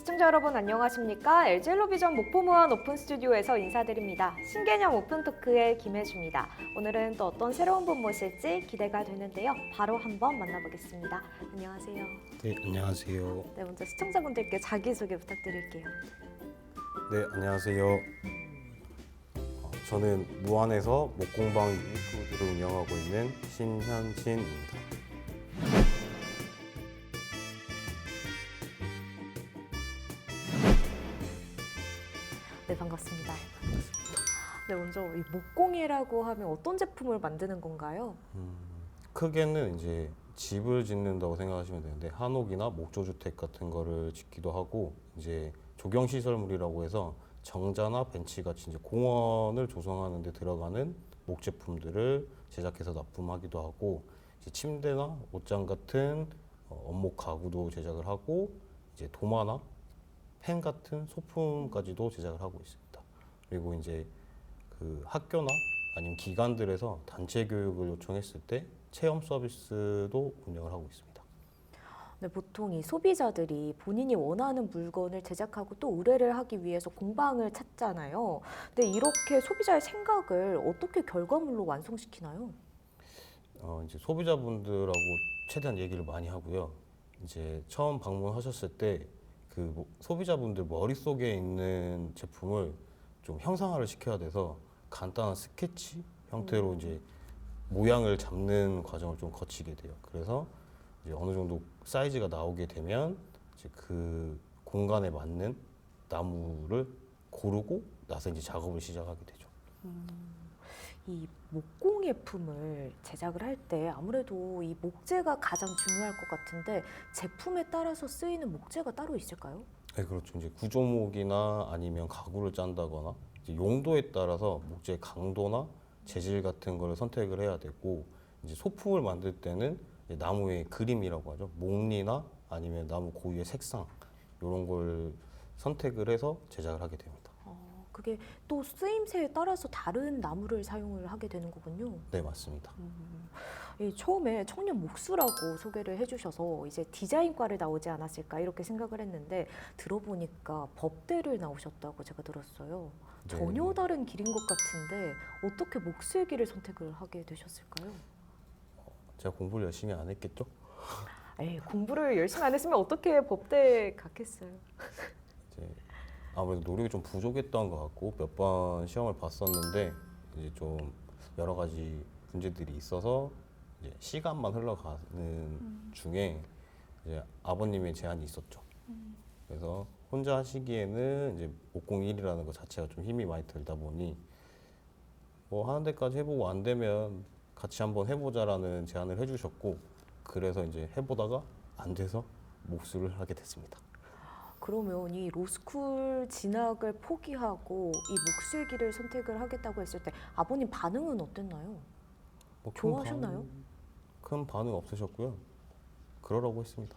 시청자 여러분 안녕하십니까? LG엘로비전 목포무한 오픈 스튜디오에서 인사드립니다. 신개념 오픈 토크의 김혜주입니다. 오늘은 또 어떤 새로운 분 모실지 기대가 되는데요. 바로 한번 만나보겠습니다. 안녕하세요. 네, 안녕하세요. 네, 먼저 시청자분들께 자기소개 부탁드릴게요. 네, 안녕하세요. 저는 무안에서 목공방 유니푸드를 운영하고 있는 신현진입니다. 네, 반갑습니다. 네, 먼저 이 목공이라고 하면 어떤 제품을 만드는 건가요? 크게는 이제 집을 짓는다고 생각하시면 되는데 한옥이나 목조주택 같은 거를 짓기도 하고 이제 조경시설물이라고 해서 정자나 벤치 같이 이제 공원을 조성하는 데 들어가는 목 제품들을 제작해서 납품하기도 하고 이제 침대나 옷장 같은 원목 가구도 제작을 하고 이제 도마나 펜 같은 소품까지도 제작을 하고 있습니다. 그리고 이제 그 학교나 아니면 기관들에서 단체 교육을 요청했을 때 체험 서비스도 운영을 하고 있습니다. 네, 보통 이 소비자들이 본인이 원하는 물건을 제작하고 또 의뢰를 하기 위해서 공방을 찾잖아요. 근데 이렇게 소비자의 생각을 어떻게 결과물로 완성시키나요? 이제 소비자분들하고 최대한 얘기를 많이 하고요. 이제 처음 방문하셨을 때 그 소비자분들 머릿속에 있는 제품을 좀 형상화를 시켜야 돼서 간단한 스케치 형태로 이제 모양을 잡는 과정을 좀 거치게 돼요. 그래서 이제 어느 정도 사이즈가 나오게 되면 이제 그 공간에 맞는 나무를 고르고 나서 이제 작업을 시작하게 되죠. 이 목공예품을 제작을 할 때 아무래도 이 목재가 가장 중요할 것 같은데 제품에 따라서 쓰이는 목재가 따로 있을까요? 네, 그렇죠. 이제 구조목이나 아니면 가구를 짠다거나 이제 용도에 따라서 목재의 강도나 재질 같은 걸 선택을 해야 되고 이제 소품을 만들 때는 이제 나무의 그림이라고 하죠. 목리나 아니면 나무 고유의 색상 이런 걸 선택을 해서 제작을 하게 됩니다. 그게 또 쓰임새에 따라서 다른 나무를 사용을 하게 되는 거군요. 네, 맞습니다. 이 처음에 청년 목수라고 소개를 해주셔서 이제 디자인과를 나오지 않았을까 이렇게 생각을 했는데 들어보니까 법대를 나오셨다고 제가 들었어요. 네. 전혀 다른 길인 것 같은데 어떻게 목수의 길을 선택을 하게 되셨을까요? 제가 공부를 열심히 안 했겠죠? 에이, 공부를 열심히 안 했으면 어떻게 법대에 갔겠어요? 이제 아무래도 노력이 좀 부족했던 것 같고 몇 번 시험을 봤었는데 이제 좀 여러 가지 문제들이 있어서 이제 시간만 흘러가는 중에 이제 아버님의 제안이 있었죠. 그래서 혼자 하시기에는 이제 501이라는 것 자체가 좀 힘이 많이 들다 보니 뭐 하는 데까지 해보고 안 되면 같이 한번 해보자라는 제안을 해주셨고 그래서 이제 해보다가 안 돼서 목수를 하게 됐습니다. 그러면 이 로스쿨 진학을 포기하고 이 목수의 길을 선택을 하겠다고 했을 때 아버님 반응은 어땠나요? 뭐 좋아하셨나요? 큰 반응 없으셨고요. 그러라고 했습니다.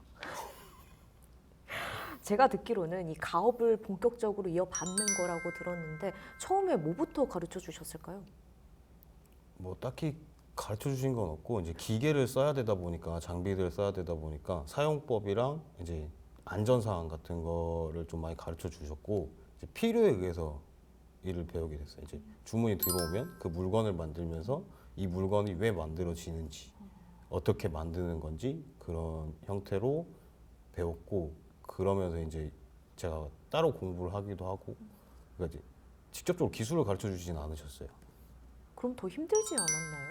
제가 듣기로는 이 가업을 본격적으로 이어받는 거라고 들었는데 처음에 뭐부터 가르쳐 주셨을까요? 뭐 딱히 가르쳐 주신 건 없고 이제 기계를 써야 되다 보니까 장비들을 써야 되다 보니까 사용법이랑 이제 안전 사항 같은 거를 좀 많이 가르쳐 주셨고 이제 필요에 의해서 일을 배우게 됐어요. 이제 주문이 들어오면 그 물건을 만들면서 이 물건이 왜 만들어지는지 어떻게 만드는 건지 그런 형태로 배웠고 그러면서 이제 제가 따로 공부를 하기도 하고 그러니까 이제 직접적으로 기술을 가르쳐 주지는 않으셨어요. 그럼 더 힘들지 않았나요?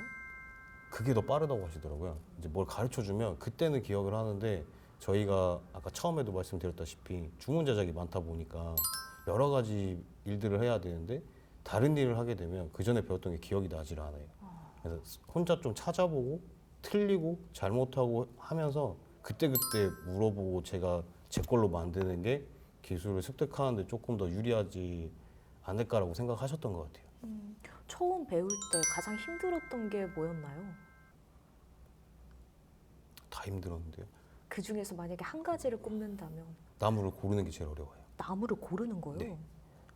그게 더 빠르다고 하시더라고요. 이제 뭘 가르쳐 주면 그때는 기억을 하는데 저희가 아까 처음에도 말씀드렸다시피 주문 제작이 많다 보니까 여러 가지 일들을 해야 되는데 다른 일을 하게 되면 그 전에 배웠던 게 기억이 나질 않아요. 그래서 혼자 좀 찾아보고 틀리고 잘못하고 하면서 그때그때 물어보고 제가 제 걸로 만드는 게 기술을 습득하는데 조금 더 유리하지 않을까라고 생각하셨던 것 같아요. 처음 배울 때 가장 힘들었던 게 뭐였나요? 다 힘들었는데요. 그 중에서 만약에 한 가지를 꼽는다면 나무를 고르는 게 제일 어려워요. 나무를 고르는 거요? 네.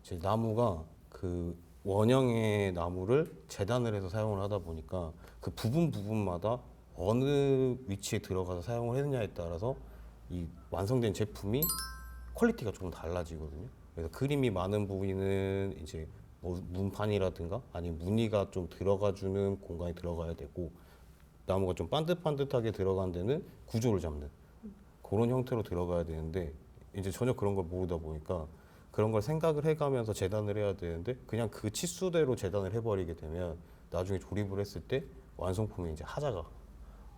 제 나무가 그 원형의 나무를 재단을 해서 사용을 하다 보니까 그 부분마다 어느 위치에 들어가서 사용을 했느냐에 따라서 이 완성된 제품이 퀄리티가 조금 달라지거든요. 그래서 그림이 많은 부위는 이제 뭐 문판이라든가 아니면 무늬가 좀 들어가주는 공간이 들어가야 되고, 나무가 좀 반듯반듯하게 들어간 데는 구조를 잡는 그런 형태로 들어가야 되는데, 이제 전혀 그런 걸 모르다 보니까 그런 걸 생각을 해가면서 재단을 해야 되는데, 그냥 그 치수대로 재단을 해버리게 되면 나중에 조립을 했을 때 완성품에 이제 하자가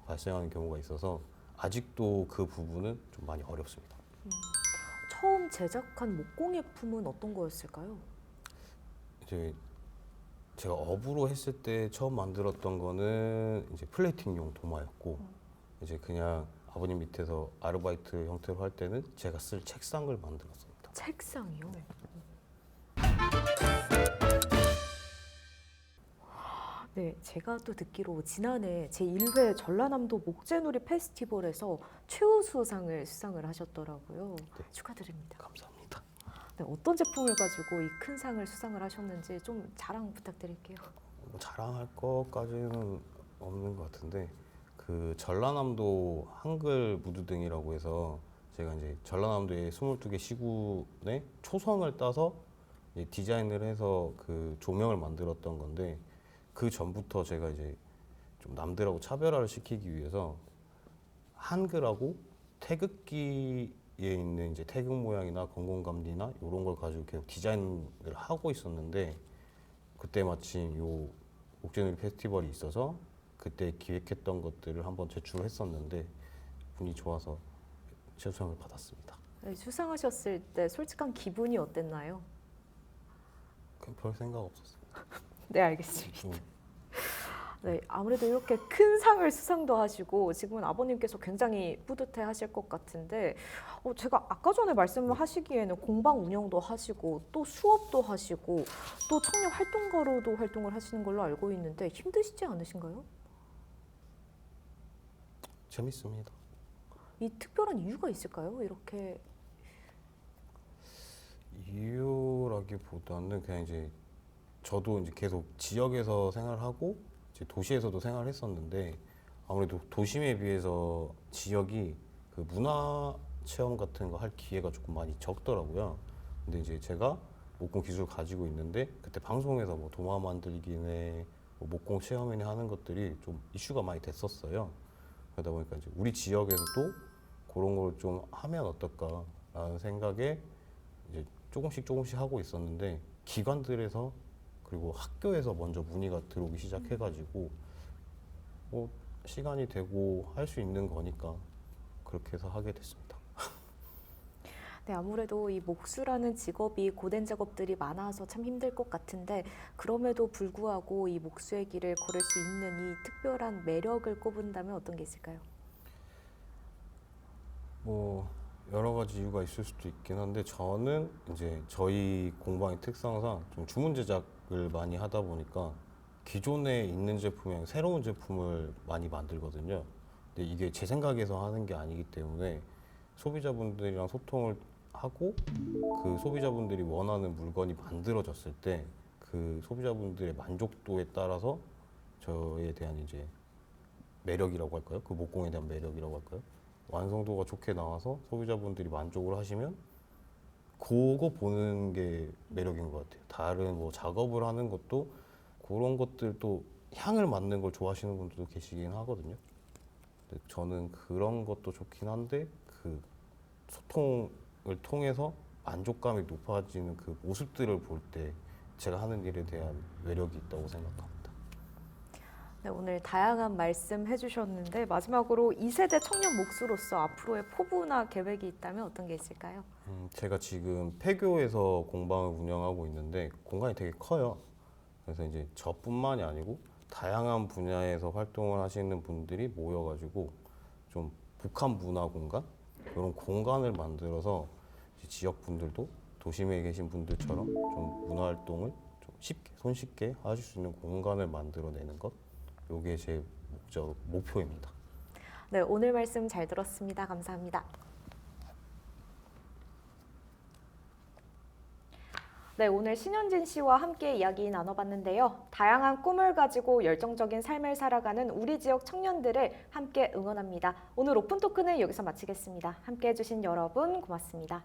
발생하는 경우가 있어서 아직도 그 부분은 좀 많이 어렵습니다. 처음 제작한 목공예품은 어떤 거였을까요? 이제 제가 업으로 했을 때 처음 만들었던 거는 이제 플레이팅용 도마였고, 이제 그냥 아버님 밑에서 아르바이트 형태로 할 때는 제가 쓸 책상을 만들었습니다. 책상이요? 네, 제가 또 듣기로 지난해 제1회 전라남도 목재놀이 페스티벌에서 최우수상을 수상을 하셨더라고요. 네. 축하드립니다. 감사합니다. 네, 어떤 제품을 가지고 이 큰 상을 수상을 하셨는지 좀 자랑 부탁드릴게요. 뭐 자랑할 것까지는 없는 것 같은데, 그 전라남도 한글 무드등이라고 해서 제가 이제 전라남도의 22개 시군의 초성을 따서 이제 디자인을 해서 그 조명을 만들었던 건데, 그 전부터 제가 이제 좀 남들하고 차별화를 시키기 위해서 한글하고 태극기에 있는 이제 태극 모양이나 건공감리나 이런 걸 가지고 계속 디자인을 하고 있었는데, 그때 마침 요 목재놀이 페스티벌이 있어서 그때 기획했던 것들을 한번 제출을 했었는데 분이 좋아서 최우수상을 받았습니다. 네, 수상하셨을 때 솔직한 기분이 어땠나요? 그냥 별 생각 없었어요. 네, 알겠습니다. 좀 네, 아무래도 이렇게 큰 상을 수상도 하시고 지금은 아버님께서 굉장히 뿌듯해 하실 것 같은데, 제가 아까 전에 말씀을 하시기에는 공방 운영도 하시고 또 수업도 하시고 또 청년 활동가로도 활동을 하시는 걸로 알고 있는데 힘드시지 않으신가요? 재밌습니다. 이 특별한 이유가 있을까요? 이렇게 이유라기보다는 그냥 이제 저도 이제 계속 지역에서 생활하고 이제 도시에서도 생활했었는데, 아무래도 도심에 비해서 지역이 그 문화 체험 같은 거 할 기회가 조금 많이 적더라고요. 근데 이제 제가 목공 기술을 가지고 있는데, 그때 방송에서 뭐 도마 만들기네, 뭐 목공 체험이네 하는 것들이 좀 이슈가 많이 됐었어요. 그러다 보니까 이제 우리 지역에서도 그런 걸 좀 하면 어떨까라는 생각에 이제 조금씩 하고 있었는데, 기관들에서 그리고 학교에서 먼저 문의가 들어오기 시작해가지고 뭐 시간이 되고 할 수 있는 거니까 그렇게 해서 하게 됐습니다. 네, 아무래도 이 목수라는 직업이 고된 작업들이 많아서 참 힘들 것 같은데, 그럼에도 불구하고 이 목수의 길을 걸을 수 있는 이 특별한 매력을 꼽은다면 어떤 게 있을까요? 뭐 여러 가지 이유가 있을 수도 있긴 한데, 저는 이제 저희 공방의 특성상 좀 주문 제작을 많이 하다 보니까 기존에 있는 제품이 아니라 새로운 제품을 많이 만들거든요. 근데 이게 제 생각에서 하는 게 아니기 때문에 소비자분들이랑 소통을 하고, 그 소비자분들이 원하는 물건이 만들어졌을 때 그 소비자분들의 만족도에 따라서 저에 대한 이제 매력이라고 할까요? 그 목공에 대한 매력이라고 할까요? 완성도가 좋게 나와서 소비자분들이 만족을 하시면 그거 보는 게 매력인 것 같아요. 다른 뭐 작업을 하는 것도 그런 것들도 향을 맡는 걸 좋아하시는 분들도 계시긴 하거든요. 근데 저는 그런 것도 좋긴 한데, 그 소통을 통해서 만족감이 높아지는 그 모습들을 볼 때 제가 하는 일에 대한 매력이 있다고 생각합니다. 네, 오늘 다양한 말씀 해주셨는데 마지막으로 2세대 청년 목수로서 앞으로의 포부나 계획이 있다면 어떤 게 있을까요? 제가 지금 폐교에서 공방을 운영하고 있는데 공간이 되게 커요. 그래서 이제 저뿐만이 아니고 다양한 분야에서 활동을 하시는 분들이 모여가지고 좀 복합 문화 공간, 이런 공간을 만들어서 지역 분들도 도심에 계신 분들처럼 좀 문화 활동을 좀 쉽게 손쉽게 하실 수 있는 공간을 만들어내는 것, 이게 제 목표입니다. 네, 오늘 말씀 잘 들었습니다. 감사합니다. 네, 오늘 신현진 씨와 함께 이야기 나눠봤는데요. 다양한 꿈을 가지고 열정적인 삶을 살아가는 우리 지역 청년들을 함께 응원합니다. 오늘 오픈 토크는 여기서 마치겠습니다. 함께 해주신 여러분 고맙습니다.